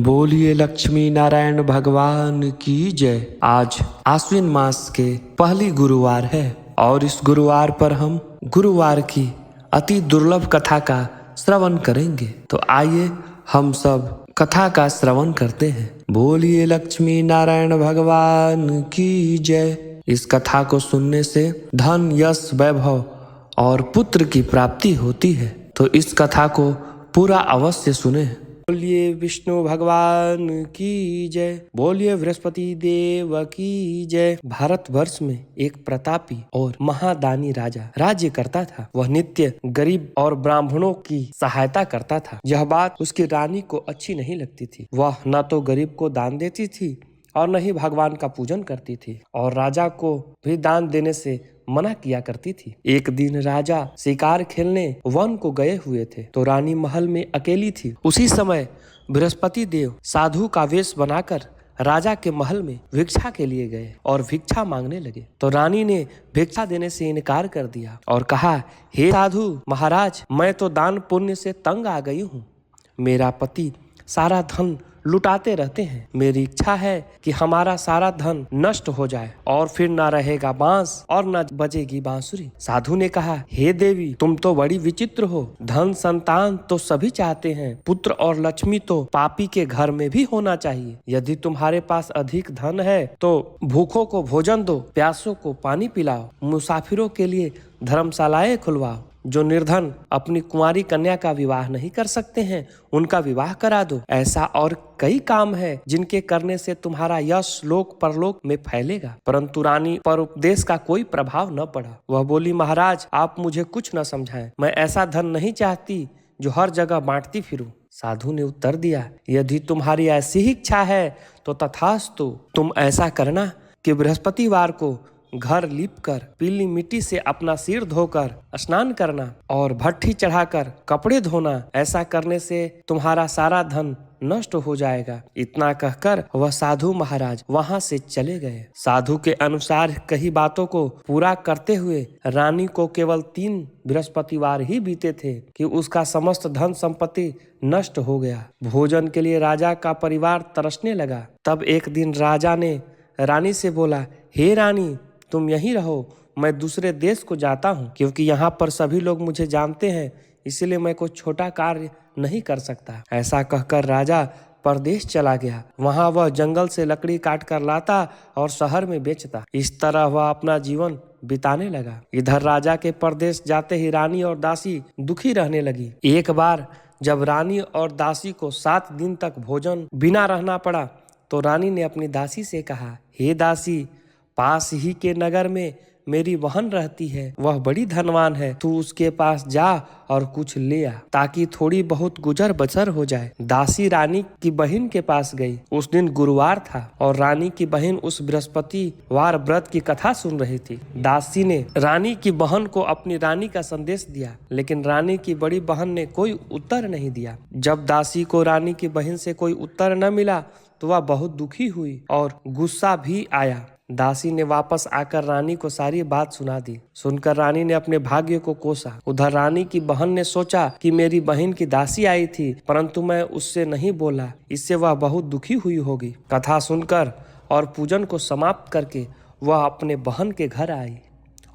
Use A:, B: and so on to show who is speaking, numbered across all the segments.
A: बोलिए लक्ष्मी नारायण भगवान की जय। आज आश्विन मास के पहली गुरुवार है और इस गुरुवार पर हम गुरुवार की अति दुर्लभ कथा का श्रवण करेंगे। तो आइए हम सब कथा का श्रवण करते हैं। बोलिए लक्ष्मी नारायण भगवान की जय। इस कथा को सुनने से धन, यश, वैभव और पुत्र की प्राप्ति होती है, तो इस कथा को पूरा अवश्य सुने। बोलिए विष्णु भगवान की जय। बोलिए बृहस्पति देव की जय। भारतवर्ष में एक प्रतापी और महादानी राजा राज्य करता था। वह नित्य गरीब और ब्राह्मणों की सहायता करता था। यह बात उसकी रानी को अच्छी नहीं लगती थी। वह न तो गरीब को दान देती थी और न ही भगवान का पूजन करती थी, और राजा को भी दान देने से मना किया करती थी। एक दिन राजा शिकार खेलने वन को गए हुए थे, तो रानी महल में अकेली थी। उसी समय बृहस्पति देव साधु का वेश बनाकर राजा के महल में भिक्षा के लिए गए और भिक्षा मांगने लगे। तो रानी ने भिक्षा देने से इनकार कर दिया और कहा, हे साधु महाराज, मैं तो दान पुण्य से तंग आ गई हूँ। मेरा पति सारा धन लुटाते रहते हैं। मेरी इच्छा है कि हमारा सारा धन नष्ट हो जाए और फिर न रहेगा बांस और न बजेगी बांसुरी। साधु ने कहा, हे देवी, तुम तो बड़ी विचित्र हो। धन संतान तो सभी चाहते हैं, पुत्र और लक्ष्मी तो पापी के घर में भी होना चाहिए। यदि तुम्हारे पास अधिक धन है तो भूखों को भोजन दो, प्यासों को पानी पिलाओ, मुसाफिरों के लिए धर्मशालाएं खुलवाओ। जो निर्धन अपनी कुंवारी कन्या का विवाह नहीं कर सकते हैं, उनका विवाह करा दो। ऐसा और कई काम है जिनके करने से तुम्हारा यश लोक परलोक में फैलेगा। परंतु रानी पर उपदेश का कोई प्रभाव न पड़ा। वह बोली, महाराज, आप मुझे कुछ न समझाएं। मैं ऐसा धन नहीं चाहती जो हर जगह बांटती फिरूं। साधु ने उत्तर दिया, यदि तुम्हारी ऐसी ही इच्छा है तो तथास्तु। तुम ऐसा करना कि बृहस्पतिवार को घर लीपकर पीली मिट्टी से अपना सिर धोकर स्नान करना और भट्ठी चढ़ाकर कपड़े धोना। ऐसा करने से तुम्हारा सारा धन नष्ट हो जाएगा। इतना कहकर वह साधु महाराज वहां से चले गए। साधु के अनुसार कई बातों को पूरा करते हुए रानी को केवल 3 बृहस्पतिवार ही बीते थे कि उसका समस्त धन संपत्ति नष्ट हो गया। भोजन के लिए राजा का परिवार तरसने लगा। तब एक दिन राजा ने रानी से बोला, हे रानी, तुम यहीं रहो, मैं दूसरे देश को जाता हूँ, क्योंकि यहाँ पर सभी लोग मुझे जानते हैं, इसलिए मैं कोई छोटा कार्य नहीं कर सकता। ऐसा कहकर राजा परदेश चला गया। वहाँ वह जंगल से लकड़ी काट कर लाता और शहर में बेचता। इस तरह वह अपना जीवन बिताने लगा। इधर राजा के परदेश जाते ही रानी और दासी दुखी रहने लगी। एक बार जब रानी और दासी को 7 दिन तक भोजन बिना रहना पड़ा, तो रानी ने अपनी दासी से कहा, हे दासी, पास ही के नगर में मेरी बहन रहती है, वह बड़ी धनवान है। तू उसके पास जा और कुछ ले आ, ताकि थोड़ी बहुत गुजर बसर हो जाए। दासी रानी की बहन के पास गई। उस दिन गुरुवार था और रानी की बहन उस बृहस्पतिवार व्रत की कथा सुन रही थी। दासी ने रानी की बहन को अपनी रानी का संदेश दिया, लेकिन रानी की बड़ी बहन ने कोई उत्तर नहीं दिया। जब दासी को रानी की बहन से कोई उत्तर न मिला तो वह बहुत दुखी हुई और गुस्सा भी आया। दासी ने वापस आकर रानी को सारी बात सुना दी। सुनकर रानी ने अपने भाग्य को कोसा। उधर रानी की बहन ने सोचा कि मेरी बहन की दासी आई थी, परंतु मैं उससे नहीं बोला, इससे वह बहुत दुखी हुई होगी। कथा सुनकर और पूजन को समाप्त करके वह अपने बहन के घर आई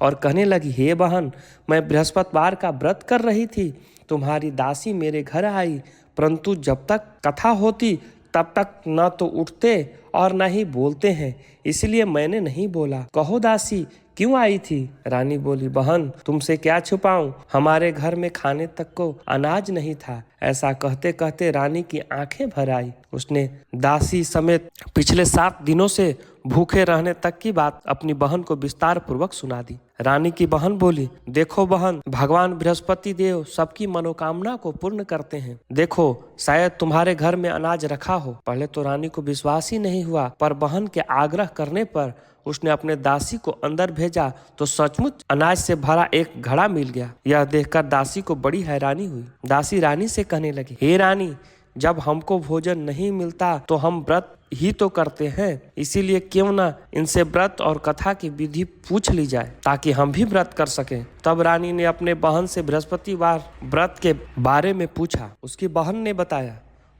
A: और कहने लगी, हे बहन, मैं बृहस्पतिवार का व्रत कर रही थी, तुम्हारी दासी मेरे घर आई, परंतु जब तक कथा होती तब तक न तो उठते और न ही बोलते हैं, इसलिए मैंने नहीं बोला। कहो दासी, क्यों आई थी? रानी बोली, बहन, तुमसे क्या छुपाऊं, हमारे घर में खाने तक को अनाज नहीं था। ऐसा कहते कहते रानी की आंखें भर आई। उसने दासी समेत पिछले 7 दिनों से भूखे रहने तक की बात अपनी बहन को विस्तार पूर्वक सुना दी। रानी की बहन बोली, देखो बहन, भगवान बृहस्पति देव सबकी मनोकामना को पूर्ण करते हैं। देखो, शायद तुम्हारे घर में अनाज रखा हो। पहले तो रानी को विश्वास ही नहीं हुआ, पर बहन के आग्रह करने पर उसने अपने दासी को अंदर भेजा तो सचमुच अनाज से भरा एक घड़ा मिल गया। यह देखकर दासी को बड़ी हैरानी हुई। दासी रानी से कहने लगी, हे रानी, जब हमको भोजन नहीं मिलता तो हम व्रत ही तो करते हैं, इसीलिए क्यों ना इनसे व्रत और कथा की विधि पूछ ली जाए, ताकि हम भी व्रत कर सकें। तब रानी ने अपने बहन से बृहस्पतिवार व्रत के बारे में पूछा। उसकी बहन ने बताया।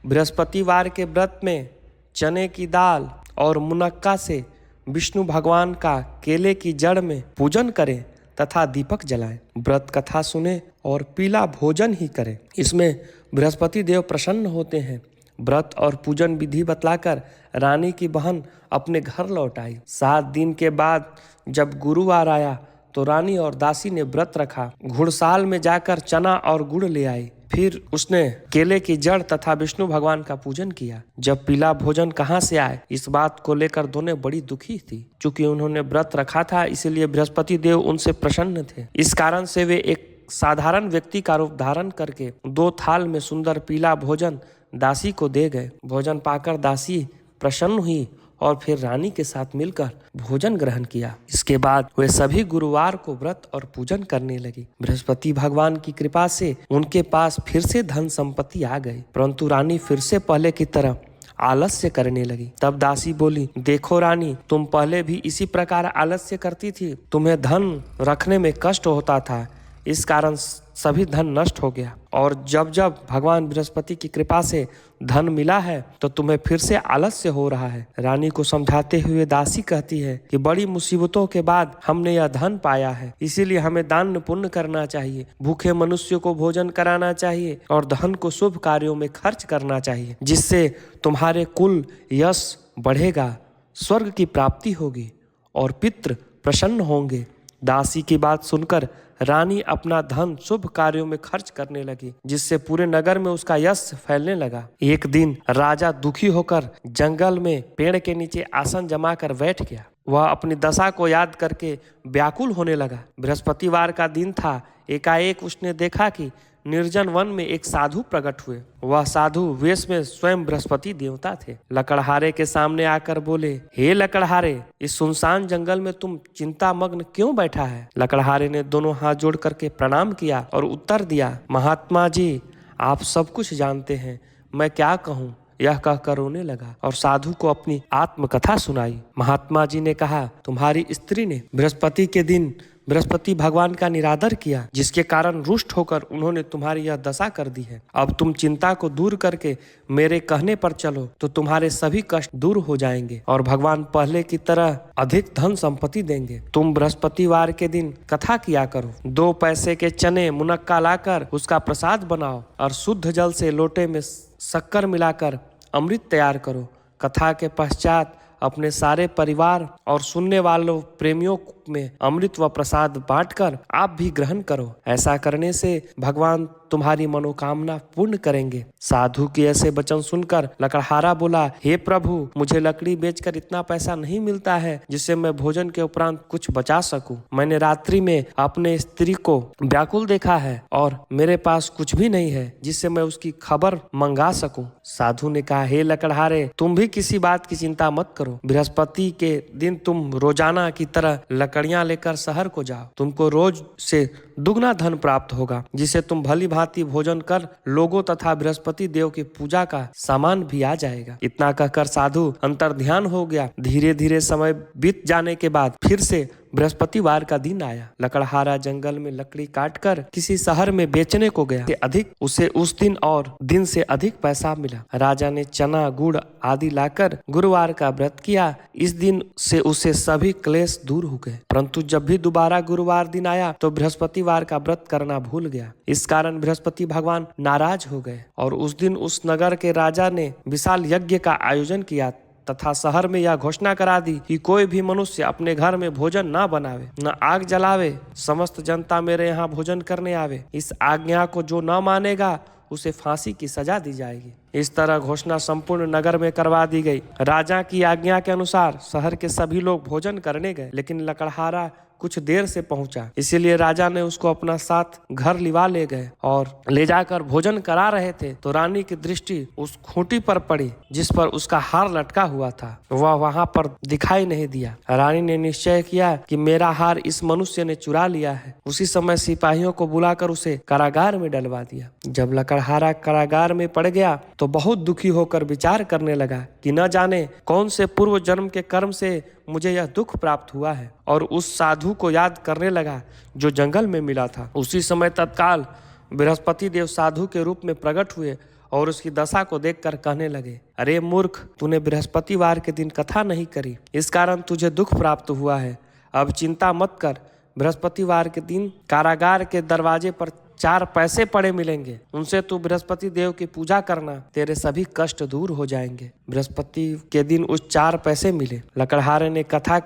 A: बृहस्पतिवार के व्रत में चने की दाल और मुनक्का से विष्णु भगवान का केले की जड़ में पूजन करें तथा दीपक जलाएं। व्रत कथा सुने और पीला भोजन ही करें। इसमें बृहस्पति देव प्रसन्न होते हैं। व्रत और पूजन विधि बतलाकर रानी की बहन अपने घर लौट आई। 7 दिन के बाद जब गुरुवार आया तो रानी और दासी ने व्रत रखा। घुड़साल में जाकर चना और गुड़ ले आई। फिर उसने केले की जड़ तथा विष्णु भगवान का पूजन किया। जब पीला भोजन कहाँ से आए, इस बात को लेकर दोनों बड़ी दुखी थी। चूंकि उन्होंने व्रत रखा था, इसलिए बृहस्पति देव उनसे प्रसन्न थे। इस कारण से वे एक साधारण व्यक्ति का रूप धारण करके 2 थाल में सुंदर पीला भोजन दासी को दे गए। भोजन पाकर दासी प्रसन्न हुई और फिर रानी के साथ मिलकर भोजन ग्रहण किया। इसके बाद वे सभी गुरुवार को व्रत और पूजन करने लगी। बृहस्पति भगवान की कृपा से उनके पास फिर से धन संपत्ति आ गई, परंतु रानी फिर से पहले की तरह आलस्य करने लगी। तब दासी बोली, देखो रानी, तुम पहले भी इसी प्रकार आलस्य करती थी। तुम्हें धन रखने में कष्ट होता था, इस कारण सभी धन नष्ट हो गया। और जब जब भगवान बृहस्पति की कृपा से धन मिला है तो तुम्हें फिर से आलस्य हो रहा है। रानी को समझाते हुए दासी कहती है कि बड़ी मुसीबतों के बाद हमने यह धन पाया है, इसीलिए हमें दान पुण्य करना चाहिए, भूखे मनुष्य को भोजन कराना चाहिए और धन को शुभ कार्यों में खर्च करना चाहिए, जिससे तुम्हारे कुल यश बढ़ेगा, स्वर्ग की प्राप्ति होगी और पितृ प्रसन्न होंगे। दासी की बात सुनकर रानी अपना धन शुभ कार्यों में खर्च करने लगी, जिससे पूरे नगर में उसका यश फैलने लगा। एक दिन राजा दुखी होकर जंगल में पेड़ के नीचे आसन जमाकर बैठ गया। वह अपनी दशा को याद करके व्याकुल होने लगा। बृहस्पतिवार का दिन था। एकाएक उसने देखा कि निर्जन वन में एक साधु प्रकट हुए। वह साधु वेश में स्वयं बृहस्पति देवता थे। लकड़हारे के सामने आकर बोले, हे लकड़हारे, इस सुनसान जंगल में तुम चिंता मग्न क्यों बैठा है? लकड़हारे ने दोनों हाथ जोड़ करके प्रणाम किया और उत्तर दिया, महात्मा जी, आप सब कुछ जानते हैं, मैं क्या कहूँ? यह कहकर रोने लगा और साधु को अपनी आत्मकथा सुनाई। महात्मा जी ने कहा, तुम्हारी स्त्री ने बृहस्पति के दिन बृहस्पति भगवान का निरादर किया, जिसके कारण रुष्ट होकर उन्होंने तुम्हारी यह दशा कर दी है। अब तुम चिंता को दूर करके मेरे कहने पर चलो तो तुम्हारे सभी कष्ट दूर हो जाएंगे और भगवान पहले की तरह अधिक धन संपत्ति देंगे। तुम बृहस्पतिवार के दिन कथा किया करो। 2 पैसे के चने मुनक्का लाकर उसका प्रसाद बनाओ और शुद्ध जल से लोटे में शक्कर मिलाकर अमृत तैयार करो। कथा के पश्चात अपने सारे परिवार और सुनने वालों प्रेमियों में अमृत व प्रसाद बांटकर आप भी ग्रहण करो। ऐसा करने से भगवान तुम्हारी मनोकामना पूर्ण करेंगे। साधु के ऐसे वचन सुनकर लकड़हारा बोला, हे प्रभु, मुझे लकड़ी बेचकर इतना पैसा नहीं मिलता है जिससे मैं भोजन के उपरांत कुछ बचा सकूं। मैंने रात्रि में अपने स्त्री को व्याकुल देखा है और मेरे पास कुछ भी नहीं है जिससे मैं उसकी खबर मंगा सकूं। साधु ने कहा, हे लकड़हारे, तुम भी किसी बात की चिंता मत करो। बृहस्पति के दिन तुम रोजाना की तरह लकड़ियां लेकर शहर को जाओ। तुमको रोज से दुगना धन प्राप्त होगा, जिसे तुम भली भांति भोजन कर लोगों तथा बृहस्पति देव की पूजा का सामान भी आ जाएगा। इतना कहकर साधु अंतर्ध्यान हो गया। धीरे धीरे समय बीत जाने के बाद फिर से बृहस्पतिवार का दिन आया। लकड़हारा जंगल में लकड़ी काटकर किसी शहर में बेचने को गया। उसे उस दिन और दिन से अधिक पैसा मिला। राजा ने चना गुड़ आदि लाकर गुरुवार का व्रत किया। इस दिन से उसे सभी क्लेश दूर हो गए। परंतु जब भी दोबारा गुरुवार दिन आया तो बृहस्पतिवार का व्रत करना भूल गया। इस कारण बृहस्पति भगवान नाराज हो गए और उस दिन उस नगर के राजा ने विशाल यज्ञ का आयोजन किया तथा शहर में यह घोषणा करा दी कि कोई भी मनुष्य अपने घर में भोजन न बनावे, न आग जलावे, समस्त जनता मेरे यहाँ भोजन करने आवे। इस आज्ञा को जो न मानेगा उसे फांसी की सजा दी जाएगी। इस तरह घोषणा संपूर्ण नगर में करवा दी गई। राजा की आज्ञा के अनुसार शहर के सभी लोग भोजन करने गए, लेकिन लकड़हारा कुछ देर से पहुंचा, इसीलिए राजा ने उसको अपना साथ घर लिवा ले गए और ले जाकर भोजन करा रहे थे तो रानी की दृष्टि उस खूंटी पर पड़ी जिस पर उसका हार लटका हुआ था। वह वहां पर दिखाई नहीं दिया। रानी ने निश्चय किया कि मेरा हार इस मनुष्य ने चुरा लिया है। उसी समय सिपाहियों को बुलाकर उसे कारागार में डलवा दिया। जब लकड़हारा कारागार में पड़ गया तो बहुत दुखी होकर विचार करने लगा कि न जाने कौन से पूर्व जन्म के कर्म से मुझे यह दुख प्राप्त हुआ है, और उस साधु को याद करने लगा जो जंगल में मिला था। उसी समय तत्काल बृहस्पति देव साधु के रूप में प्रकट हुए और उसकी दशा को देखकर कहने लगे, अरे मूर्ख, तूने बृहस्पतिवार के दिन कथा नहीं करी, इस कारण तुझे दुख प्राप्त हुआ है। अब चिंता मत कर, बृहस्पतिवार के दिन कारागार के दरवाजे पर 4 पैसे पड़े मिलेंगे, उनसे तू बृहस्पति देव की पूजा करना, तेरे सभी कष्ट दूर हो जाएंगे। बृहस्पति के दिन उस 4 पैसे मिले। लकड़हारे ने कथा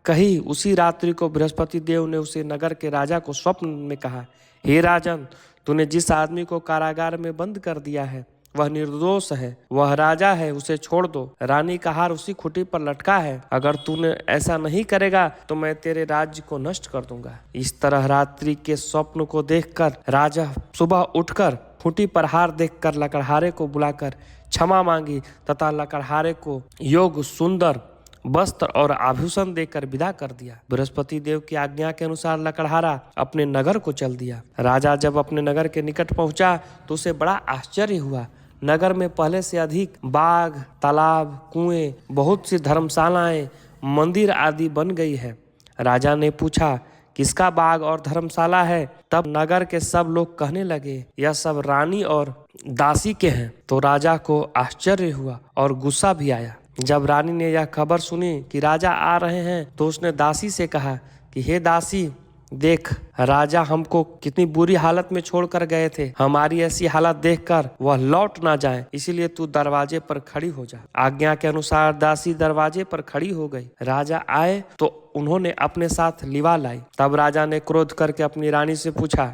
A: कही। उसी रात्रि को बृहस्पति देव ने उसे नगर के राजा को स्वप्न में कहा, हे राजन, तूने जिस आदमी को कारागार में बंद कर दिया है वह निर्दोष है, वह राजा है, उसे छोड़ दो। रानी का हार उसी खुटी पर लटका है, अगर तूने ऐसा नहीं करेगा तो मैं तेरे राज्य को नष्ट कर दूंगा। इस तरह रात्रि के स्वप्न को देखकर राजा सुबह उठकर खूंटी पर हार देखकर लकड़हारे को बुलाकर क्षमा मांगी तथा लकड़हारे को योग्य सुंदर वस्त्र और आभूषण देकर विदा कर दिया। बृहस्पति देव की आज्ञा के अनुसार लकड़हारा अपने नगर को चल दिया। राजा जब अपने नगर के निकट पहुंचा तो उसे बड़ा आश्चर्य हुआ। नगर में पहले से अधिक बाग, तालाब, कुएं, बहुत सी धर्मशालाएं, मंदिर आदि बन गई है। राजा ने पूछा, किसका बाग और धर्मशाला है? तब नगर के सब लोग कहने लगे, यह सब रानी और दासी के हैं। तो राजा को आश्चर्य हुआ और गुस्सा भी आया। जब रानी ने यह खबर सुनी कि राजा आ रहे हैं तो उसने दासी से कहा कि हे दासी, देख, राजा हमको कितनी बुरी हालत में छोड़कर गए थे। हमारी ऐसी हालत देखकर वह लौट ना जाए, इसीलिए तू दरवाजे पर खड़ी हो जा। आज्ञा के अनुसार दासी दरवाजे पर खड़ी हो गई। राजा आए तो उन्होंने अपने साथ लिवा लाई। तब राजा ने क्रोध करके अपनी रानी से पूछा,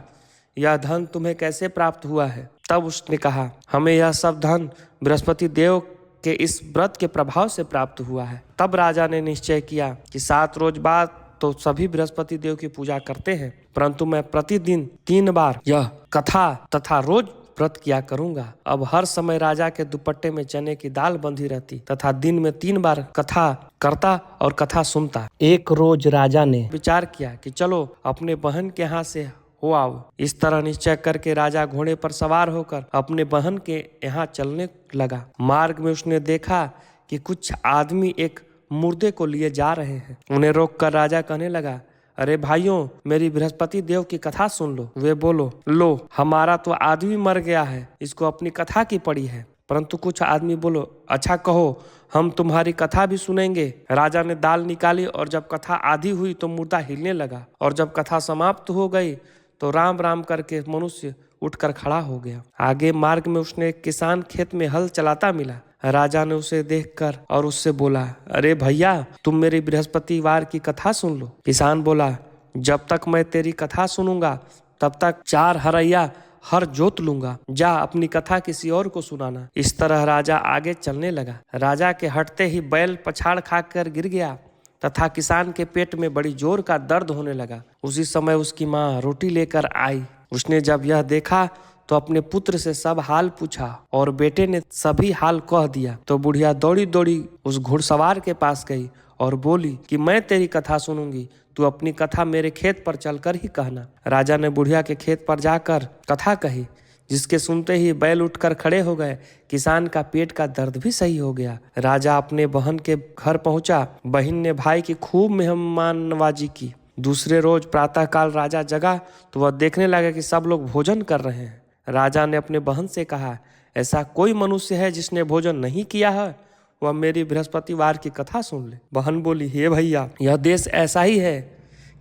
A: यह धन तुम्हें कैसे प्राप्त हुआ है? तब उसने कहा, हमें यह सब धन बृहस्पति देव के इस व्रत के प्रभाव से प्राप्त हुआ है। तब राजा ने निश्चय किया कि 7 रोज बाद तो सभी बृहस्पति देव की पूजा करते हैं, परंतु मैं प्रतिदिन 3 बार यह कथा तथा रोज व्रत किया करूंगा। अब हर समय राजा के दुपट्टे में चने की दाल बंधी रहती तथा दिन में 3 बार कथा करता और कथा सुनता। एक रोज राजा ने विचार किया कि चलो अपने बहन के यहाँ से हो आओ। इस तरह निश्चय करके राजा घोड़े पर सवार होकर अपने बहन के यहाँ चलने लगा। मार्ग में उसने देखा कि कुछ आदमी एक मुर्दे को लिए जा रहे हैं। उन्हें रोककर राजा कहने लगा, अरे भाइयों, मेरी बृहस्पति देव की कथा सुन लो। वे बोलो, लो, हमारा तो आदमी मर गया है, इसको अपनी कथा की पड़ी है। परंतु कुछ आदमी बोलो, अच्छा कहो, हम तुम्हारी कथा भी सुनेंगे। राजा ने दाल निकाली और जब कथा आधी हुई तो मुर्दा हिलने लगा, और जब कथा समाप्त हो गई तो राम राम करके मनुष्य उठकर खड़ा हो गया। आगे मार्ग में उसने एक किसान खेत में हल चलाता मिला। राजा ने उसे देखकर और उससे बोला, अरे भैया, तुम मेरी बृहस्पतिवार की कथा सुन लो। किसान बोला, जब तक मैं तेरी कथा सुनूंगा तब तक 4 हरैया हर जोत लूंगा। जा अपनी कथा किसी और को सुनाना। इस तरह राजा आगे चलने लगा। राजा के हटते ही बैल पछाड़ खाकर गिर गया तथा किसान के पेट में बड़ी जोर का दर्द होने लगा। उसी समय उसकी माँ रोटी लेकर आई। उसने जब यह देखा तो अपने पुत्र से सब हाल पूछा और बेटे ने सभी हाल कह दिया। तो बुढ़िया दौड़ी दौड़ी उस घुड़सवार के पास गई और बोली कि मैं तेरी कथा सुनूंगी, तू अपनी कथा मेरे खेत पर चलकर ही कहना। राजा ने बुढ़िया के खेत पर जाकर कथा कही, जिसके सुनते ही बैल उठकर खड़े हो गए। किसान का पेट का दर्द भी सही हो गया। राजा अपने बहन के घर पहुंचा। बहन ने भाई की खूब मेहमान नवाजी की। दूसरे रोज प्रातःकाल राजा जगा तो वह देखने लगा कि सब लोग भोजन कर रहे हैं। राजा ने अपने बहन से कहा, ऐसा कोई मनुष्य है जिसने भोजन नहीं किया है? वह मेरी बृहस्पतिवार की कथा सुन ले। बहन बोली, हे भैया, यह देश ऐसा ही है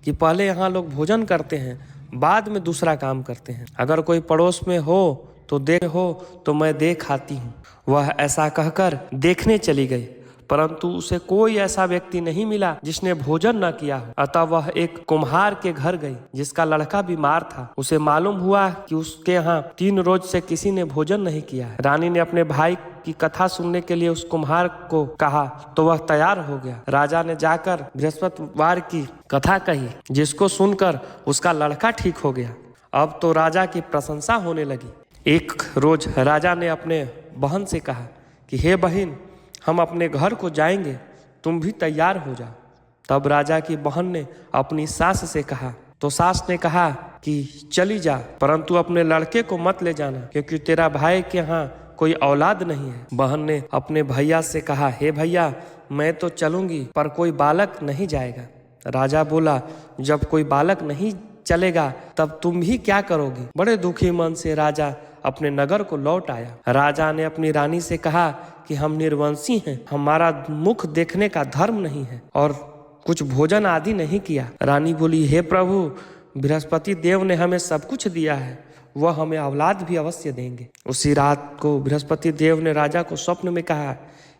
A: कि पहले यहाँ लोग भोजन करते हैं, बाद में दूसरा काम करते हैं। अगर कोई पड़ोस में हो तो मैं देख आती हूँ। वह ऐसा कहकर देखने चली गई, परंतु उसे कोई ऐसा व्यक्ति नहीं मिला जिसने भोजन न किया हो। अतः वह एक कुम्हार के घर गई जिसका लड़का बीमार था। उसे मालूम हुआ कि उसके यहाँ 3 रोज से किसी ने भोजन नहीं किया है। रानी ने अपने भाई की कथा सुनने के लिए उस कुम्हार को कहा तो वह तैयार हो गया। राजा ने जाकर बृहस्पतिवार की कथा कही, जिसको सुनकर उसका लड़का ठीक हो गया। अब तो राजा की प्रशंसा होने लगी। एक रोज राजा ने अपने बहन से कहा कि हे बहन, हम अपने घर को जाएंगे, तुम भी तैयार हो जाओ। तब राजा की बहन ने अपनी सास से कहा तो सास ने कहा कि चली जा, परंतु अपने लड़के को मत ले जाना, क्योंकि तेरा भाई के यहाँ कोई औलाद नहीं है। बहन ने अपने भैया से कहा, हे भैया, मैं तो चलूंगी पर कोई बालक नहीं जाएगा। राजा बोला, जब कोई बालक नहीं चलेगा तब तुम भी क्या करोगी? बड़े दुखी मन से राजा अपने नगर को लौट आया। राजा ने अपनी रानी से कहा कि हम निर्वंशी हैं, हमारा मुख देखने का धर्म नहीं है और कुछ भोजन आदि नहीं किया। रानी बोली, हे प्रभु, बृहस्पति देव ने हमें सब कुछ दिया है, वह हमें औलाद भी अवश्य देंगे। उसी रात को बृहस्पति देव ने राजा को स्वप्न में कहा,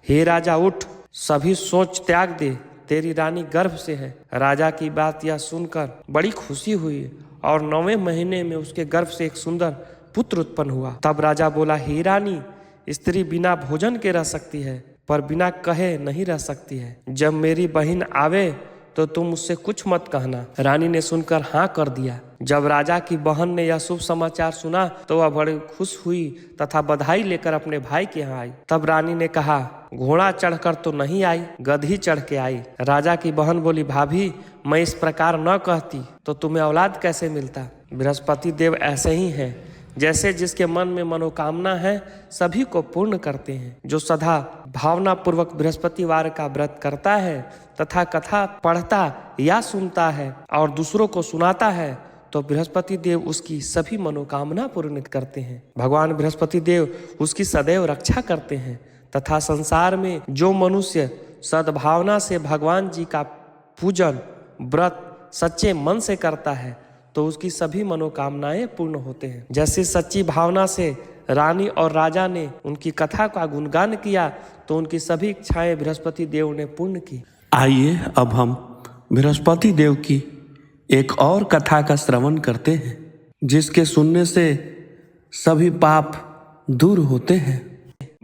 A: हे राजा उठ, सभी सोच त्याग दे, तेरी रानी गर्भ से है। राजा की बात यह सुनकर बड़ी खुशी हुई और 9वें महीने में उसके गर्भ से एक सुंदर पुत्र उत्पन्न हुआ। तब राजा बोला, हे रानी, स्त्री बिना भोजन के रह सकती है पर बिना कहे नहीं रह सकती है। जब मेरी बहन आवे तो तुम उससे कुछ मत कहना। रानी ने सुनकर हाँ कर दिया। जब राजा की बहन ने यह शुभ समाचार सुना तो वह बड़ी खुश हुई तथा बधाई लेकर अपने भाई के यहाँ आई। तब रानी ने कहा, घोड़ा चढ़कर तो नहीं आई, गधी चढ़ के आई। राजा की बहन बोली, भाभी, मैं इस प्रकार न कहती तो तुम्हें औलाद कैसे मिलता। बृहस्पति देव ऐसे ही हैं, जैसे जिसके मन में मनोकामना है सभी को पूर्ण करते हैं। जो सदा भावना पूर्वक बृहस्पतिवार का व्रत करता है तथा कथा पढ़ता या सुनता है और दूसरों को सुनाता है तो बृहस्पति देव उसकी सभी मनोकामना पूर्ण करते हैं। भगवान बृहस्पति देव उसकी सदैव रक्षा करते हैं तथा संसार में जो मनुष्य सद्भावना से भगवान जी का पूजन व्रत सच्चे मन से करता है तो उसकी सभी मनोकामनाएं पूर्ण होते हैं। जैसे सच्ची भावना से रानी और राजा ने उनकी कथा का गुणगान किया तो उनकी सभी इच्छाएं बृहस्पति देव ने पूर्ण की।
B: आइए अब हम बृहस्पति देव की एक और कथा का श्रवण करते हैं, जिसके सुनने से सभी पाप दूर होते हैं।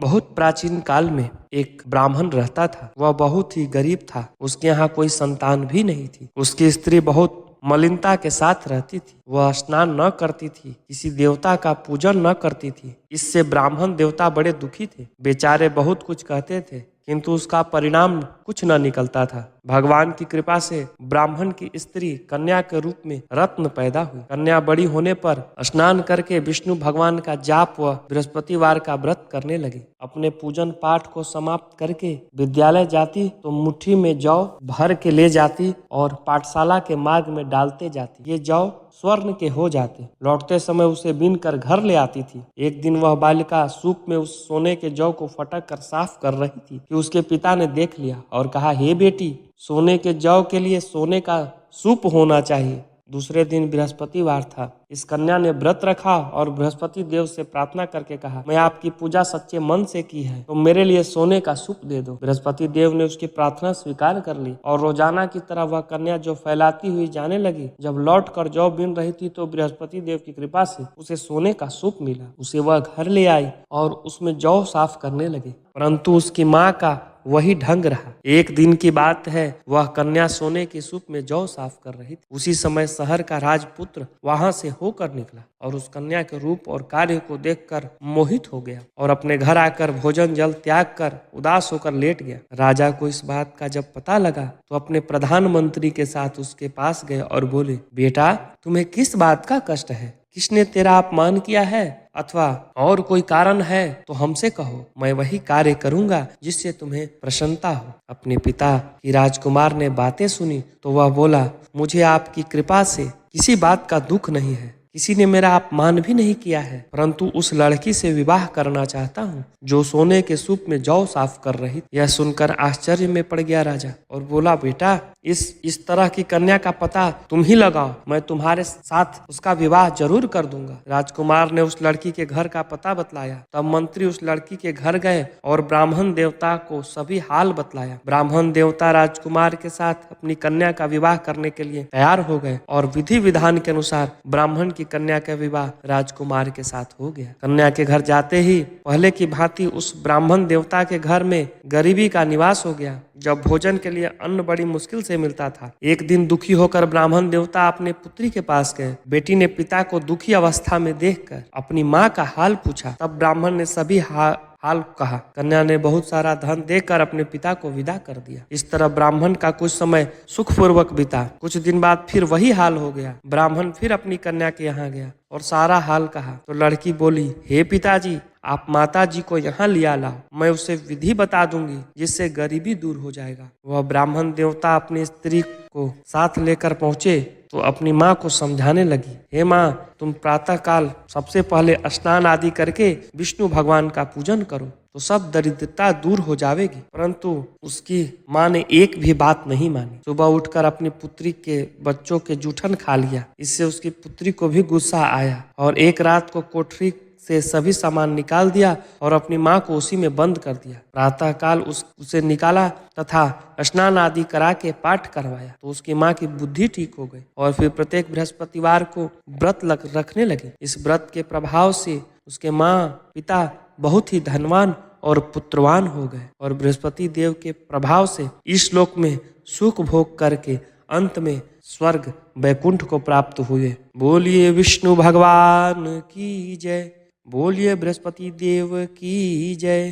A: बहुत प्राचीन काल में एक ब्राह्मण रहता था। वह बहुत ही गरीब था। उसके यहाँ कोई संतान भी नहीं थी। उसकी स्त्री बहुत मलिनता के साथ रहती थी। वह स्नान न करती थी, किसी देवता का पूजन न करती थी। इससे ब्राह्मण देवता बड़े दुखी थे। बेचारे बहुत कुछ कहते थे किंतु उसका परिणाम कुछ न निकलता था। भगवान की कृपा से ब्राह्मण की स्त्री कन्या के रूप में रत्न पैदा हुई। कन्या बड़ी होने पर स्नान करके विष्णु भगवान का जाप व बृहस्पतिवार का व्रत करने लगी। अपने पूजन पाठ को समाप्त करके विद्यालय जाती तो मुट्ठी में जौ भर के ले जाती और पाठशाला के मार्ग में डालते जाती। ये जौ स्वर्ण के हो जाते। लौटते समय उसे बीन कर घर ले आती थी। एक दिन वह बालिका सूप में उस सोने के जौ को फटक कर साफ कर रही थी कि उसके पिता ने देख लिया और कहा, हे बेटी, सोने के जौ के लिए सोने का सूप होना चाहिए। दूसरे दिन बृहस्पतिवार था। इस कन्या ने व्रत रखा और बृहस्पति देव से प्रार्थना करके कहा, मैं आपकी पूजा सच्चे मन से की है तो मेरे लिए सोने का सूप दे दो। बृहस्पति देव ने उसकी प्रार्थना स्वीकार कर ली और रोजाना की तरह वह कन्या जौ फैलाती हुई जाने लगी। जब लौट कर जौ बीन रही थी तो बृहस्पति देव की कृपा से उसे सोने का सूप मिला। उसे वह घर ले आई और उसमें जौ साफ करने लगी, परंतु उसकी माँ का वही ढंग रहा। एक दिन की बात है, वह कन्या सोने के सूप में जौ साफ कर रही थी। उसी समय शहर का राजपुत्र वहां से होकर निकला और उस कन्या के रूप और कार्य को देखकर मोहित हो गया और अपने घर आकर भोजन जल त्याग कर उदास होकर लेट गया। राजा को इस बात का जब पता लगा तो अपने प्रधानमंत्री के साथ उसके पास गए और बोले, बेटा, तुम्हें किस बात का कष्ट है? किसने तेरा अपमान किया है अथवा और कोई कारण है तो हमसे कहो, मैं वही कार्य करूंगा जिससे तुम्हें प्रसन्नता हो। अपने पिता की राजकुमार ने बातें सुनी तो वह बोला, मुझे आपकी कृपा से किसी बात का दुख नहीं है, किसी ने मेरा अपमान भी नहीं किया है, परंतु उस लड़की से विवाह करना चाहता हूँ जो सोने के सूप में जौ साफ कर रही। यह सुनकर आश्चर्य में पड़ गया राजा और बोला, बेटा, इस तरह की कन्या का पता तुम ही लगाओ, मैं तुम्हारे साथ उसका विवाह जरूर कर दूंगा। राजकुमार ने उस लड़की के घर का पता बतलाया। तब मंत्री उस लड़की के घर गए और ब्राह्मण देवता को सभी हाल बतलाया। ब्राह्मण देवता राजकुमार के साथ अपनी कन्या का विवाह करने के लिए तैयार हो गए और विधि विधान के अनुसार ब्राह्मण की कन्या का विवाह राजकुमार के साथ हो गया। कन्या के घर जाते ही पहले की भांति उस ब्राह्मण देवता के घर में गरीबी का निवास हो गया। जब भोजन के लिए अन्न बड़ी मुश्किल से मिलता था। एक दिन दुखी होकर ब्राह्मण देवता अपने पुत्री के पास गए। बेटी ने पिता को दुखी अवस्था में देखकर अपनी माँ का हाल पूछा। तब ब्राह्मण ने सभी हाल कहा। कन्या ने बहुत सारा धन देकर अपने पिता को विदा कर दिया। इस तरह ब्राह्मण का कुछ समय सुखपूर्वक बीता। कुछ दिन बाद फिर वही हाल हो गया। ब्राह्मण फिर अपनी कन्या के यहाँ गया और सारा हाल कहा। तो लड़की बोली, हे पिताजी, आप माता जी को यहाँ लिया लाओ, मैं उसे विधि बता दूंगी जिससे गरीबी दूर हो जाएगा। वह ब्राह्मण देवता अपनी स्त्री को साथ लेकर पहुंचे तो अपनी माँ को समझाने लगी, हे माँ, तुम प्रातः काल सबसे पहले स्नान आदि करके विष्णु भगवान का पूजन करो तो सब दरिद्रता दूर हो जाएगी। परंतु उसकी माँ ने एक भी बात नहीं मानी। सुबह उठकर अपनी पुत्री के बच्चों के जूठन खा लिया। इससे उसकी पुत्री को भी गुस्सा आया और एक रात को कोठरी से सभी सामान निकाल दिया और अपनी माँ को उसी में बंद कर दिया। प्रातः काल उसे निकाला तथा स्नान आदि करा के पाठ करवाया तो उसकी माँ की बुद्धि ठीक हो गई और फिर प्रत्येक बृहस्पतिवार को व्रत रखने लगी। इस व्रत के प्रभाव से उसके माँ पिता बहुत ही धनवान और पुत्रवान हो गए और बृहस्पति देव के प्रभाव से इस लोक में सुख भोग करके अंत में स्वर्ग वैकुंठ को प्राप्त हुए। बोलिए विष्णु भगवान की जय, बोलिए बृहस्पति देव की जय।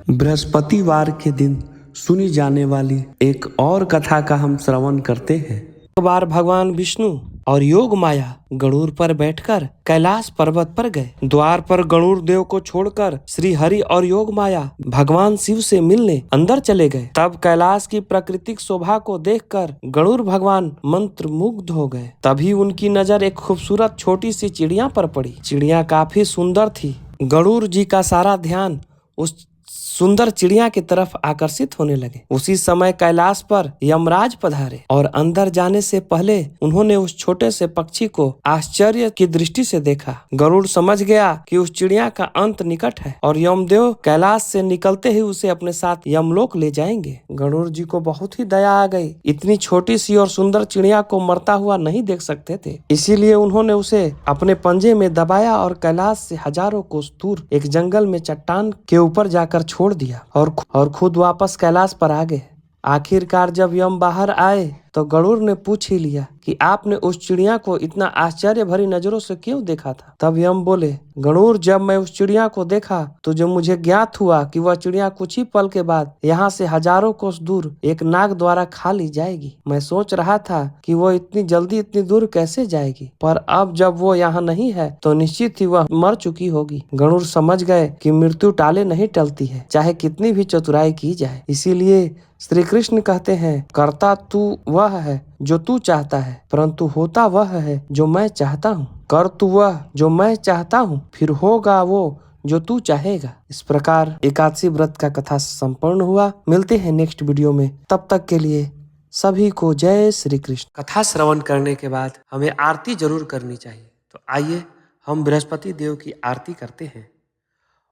B: बृहस्पतिवार के दिन सुनी जाने वाली एक और कथा का हम श्रवण करते हैं।
A: एक बार भगवान विष्णु और योग माया गरुड़ पर बैठकर कैलाश पर्वत पर गए। द्वार पर गरुड़ देव को छोड़कर श्री हरि और योग माया भगवान शिव से मिलने अंदर चले गए। तब कैलाश की प्राकृतिक शोभा को देखकर गरुड़ भगवान मंत्र मुग्ध हो गए। तभी उनकी नजर एक खूबसूरत छोटी सी चिड़िया पर पड़ी। चिड़िया काफी सुंदर थी। गरुड़ जी का सारा ध्यान उस सुंदर चिड़िया की तरफ आकर्षित होने लगे। उसी समय कैलाश पर यमराज पधारे और अंदर जाने से पहले उन्होंने उस छोटे से पक्षी को आश्चर्य की दृष्टि से देखा। गरुड़ समझ गया कि उस चिड़िया का अंत निकट है और यमदेव कैलाश से निकलते ही उसे अपने साथ यमलोक ले जाएंगे। गरुड़ जी को बहुत ही दया आ गई। इतनी छोटी सी और सुंदर चिड़िया को मरता हुआ नहीं देख सकते थे, इसीलिए उन्होंने उसे अपने पंजे में दबाया और कैलाश से हजारों कोस दूर एक जंगल में चट्टान के ऊपर जाकर छोड़ दिया और खुद वापस कैलाश पर आ गए। आखिरकार जब यम बाहर आए तो गरुड़ ने पूछ ही लिया कि आपने उस चिड़िया को इतना आश्चर्य भरी नजरों से क्यों देखा था। तब यम बोले, गरुड़, जब मैं उस चिड़िया को देखा तो जब मुझे ज्ञात हुआ कि वह चिड़िया कुछ ही पल के बाद यहाँ से हजारों कोस दूर एक नाग द्वारा खा ली जाएगी, मैं सोच रहा था कि वो इतनी जल्दी इतनी दूर कैसे जाएगी, पर अब जब वो यहाँ नहीं है तो निश्चित ही वह मर चुकी होगी। गरुड़ समझ गए कि मृत्यु टाले नहीं टलती है, चाहे कितनी भी चतुराई की जाए। इसीलिए श्री कृष्ण कहते हैं, करता तू वह है जो तू चाहता है, परंतु होता वह है जो मैं चाहता हूँ। कर तू वह जो मैं चाहता हूँ, फिर होगा वो जो तू चाहेगा। इस प्रकार एकादशी व्रत का कथा संपन्न हुआ। मिलते हैं नेक्स्ट वीडियो में, तब तक के लिए सभी को जय श्री कृष्ण। कथा श्रवण करने के बाद हमें आरती जरूर करनी चाहिए, तो आइए हम बृहस्पति देव की आरती करते हैं।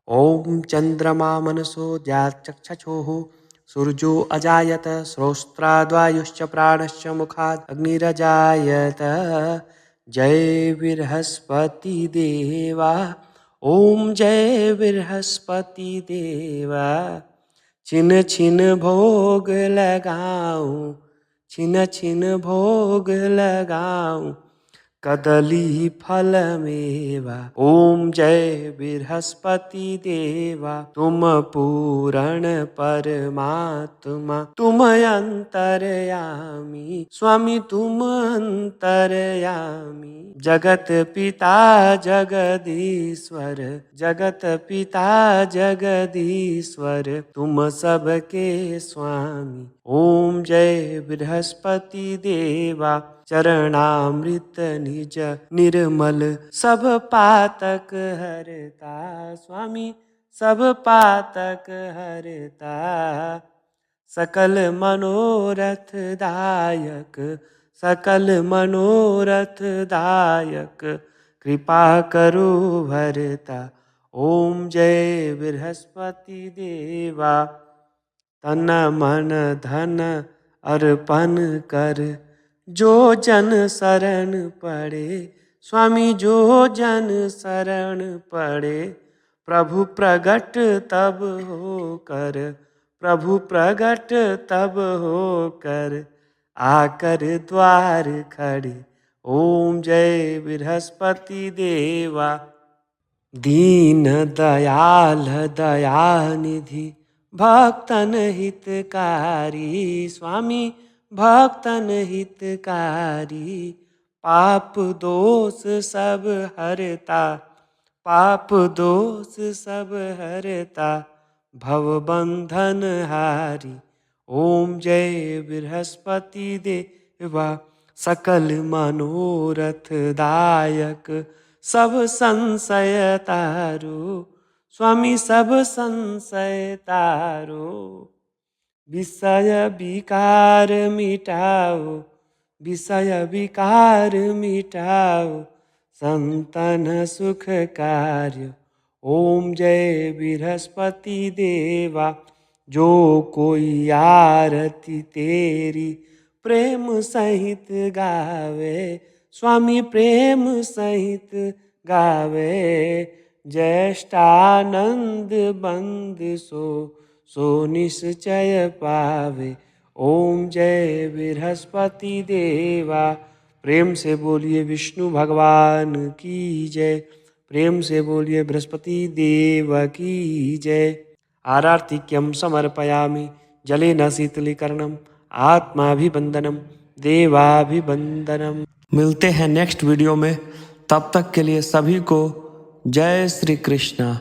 A: ओम चंद्रमा मनसो जाचक्षुः सूर्यो अजायत श्रोत्राद्वायुश्च प्राणश्च मुखात् अग्निरजायत। जय बृहस्पति देवा, ओम जय बृहस्पति देवा। छिन छिन भोग लगाऊं, छिन छिन भोग लगाऊं, कदली फल मेवा। ओम जय बृहस्पति देवा, तुम पूरण परमात्मा, तुम अंतर्यामी, स्वामी तुम अंतर्यामी। जगत पिता जगदीश्वर, जगत पिता जगदीश्वर, तुम सबके स्वामी। ओम जय बृहस्पति देवा, चरणामृत निज निर्मल, सब पातक हरता, स्वामी सब पातक हरता। सकल मनोरथ दायक, सकल मनोरथ दायक, कृपा करो भरता। ओम जय बृहस्पति देवा, तन मन धन अर्पण कर, जो जन शरण पड़े, स्वामी जो जन शरण पड़े, प्रभु प्रगट तब होकर, प्रभु प्रगट तब होकर, आकर द्वार खड़े। ओम जय बृहस्पति देवा, दीन दयाल दयानिधि, भक्तन हितकारी, स्वामी भक्तन हितकारी। पाप दोष सब हरता, पाप दोष सब हरता, भव बंधन हारी। ओम जय बृहस्पति देवा, सकल मनोरथ दायक, सब संशय तारो, स्वामी सब संशय तारो। विषय विकार मिटाओ, विषय विकार मिटाओ, संतन सुख कार्य। ओम जय बृहस्पति देवा, जो कोई आरती तेरी प्रेम सहित गावे, स्वामी प्रेम सहित गावे। ज्येष्ठानंद बंद सो निश्चय पावे। ओम जय बृहस्पति देवा। प्रेम से बोलिए विष्णु भगवान की जय, प्रेम से बोलिए बृहस्पति देव की जय। आरार्तिक्यम समर्पयामि जलेन शीतलीकरणम आत्माभिवंदनम देवाभिवंदनम। मिलते हैं नेक्स्ट वीडियो में, तब तक के लिए सभी को जय श्री कृष्णा।